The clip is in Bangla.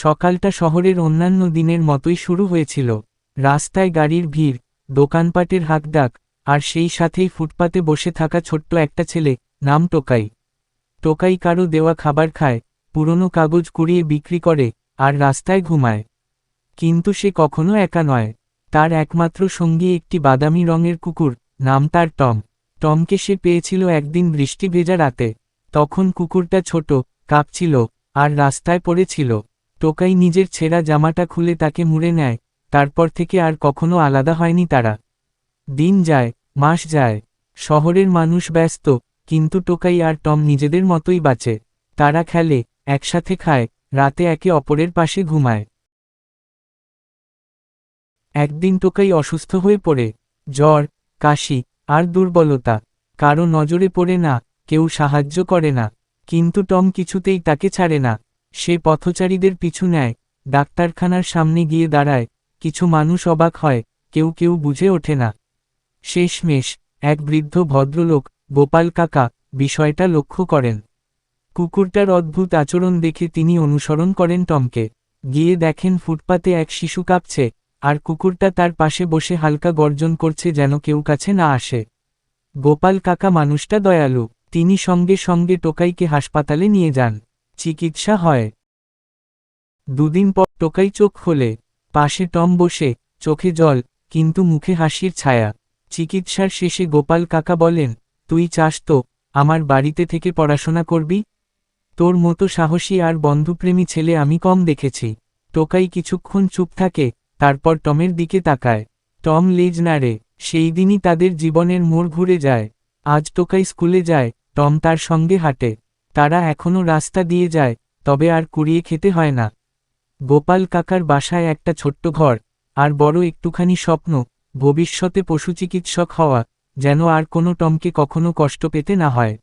সকালটা শহরের অন্যান্য দিনের মতোই শুরু হয়েছিল। রাস্তায় গাড়ির ভিড়, দোকানপাটের হাঁকডাক, আর সেই সাথেই ফুটপাতে বসে থাকা ছোট্ট একটা ছেলে, নাম টোকাই। টোকাই কারো দেওয়া খাবার খায়, পুরনো কাগজ কুড়িয়ে বিক্রি করে, আর রাস্তায় ঘুমায়। কিন্তু সে কখনো একা নয়। তার একমাত্র সঙ্গী একটি বাদামি রঙের কুকুর, নাম তার টম। টমকে সে পেয়েছিল একদিন বৃষ্টি ভেজা রাতে। তখন কুকুরটা ছোট, কাঁপছিল, আর রাস্তায় পড়েছিল। টোকাই নিজের ছেঁড়া জামাটা খুলে তাকে মুড়ে নেয়। তারপর থেকে আর কখনো আলাদা হয়নি তারা। দিন যায়, মাস যায়। শহরের মানুষ ব্যস্ত, কিন্তু টোকাই আর টম নিজেদের মতোই বাঁচে। তারা খেলে, একসাথে খায়, রাতে একে অপরের পাশে ঘুমায়। একদিন টোকাই অসুস্থ হয়ে পড়ে। জ্বর, কাশি, আর দুর্বলতা। কারো নজরে পড়ে না, কেউ সাহায্য করে না। কিন্তু টম কিছুতেই তাকে ছাড়ে না। সে পথচারীদের পিছু নেয়, ডাক্তারখানার সামনে গিয়ে দাঁড়ায়। কিছু মানুষ অবাক হয়, কেউ কেউ বুঝে ওঠে না। শেষমেশ এক বৃদ্ধ ভদ্রলোক, গোপাল কাকা, বিষয়টা লক্ষ্য করেন। কুকুরটার অদ্ভুত আচরণ দেখে তিনি অনুসরণ করেন টমকে। গিয়ে দেখেন ফুটপাতে এক শিশু কাঁপছে, আর কুকুরটা তার পাশে বসে হালকা গর্জন করছে যেন কেউ কাছে না আসে। গোপাল কাকা মানুষটা দয়ালু। তিনি সঙ্গে সঙ্গে টোকাইকে হাসপাতালে নিয়ে যান। চিকিৎসা হয়। দুদিন পর টোকাই চোখ খোলে। পাশে টম বসে, চোখে জল, কিন্তু মুখে হাসির ছায়া। চিকিৎসার শেষে গোপাল কাকা বলেন, তুই চাস তো আমার বাড়িতে থেকে পড়াশোনা করবি? তোর মতো সাহসী আর বন্ধুপ্রেমী ছেলে আমি কম দেখেছি। টোকাই কিছুক্ষণ চুপ থাকে, তারপর টমের দিকে তাকায়। টম লেজ নাড়ে। সেই দিনই তাদের জীবনের মোড় ঘুরে যায়। আজ টোকাই স্কুলে যায়, টম তার সঙ্গে হাঁটে। তারা এখনও রাস্তা দিয়ে যায়, তবে আর কুড়িয়ে খেতে হয় না। গোপাল কাকার বাসায় একটা ছোট্ট ঘর, আর বড় একটুখানি স্বপ্ন, ভবিষ্যতে পশুচিকিৎসক হওয়া, যেন আর কোনো টমকে কখনো কষ্ট পেতে না হয়।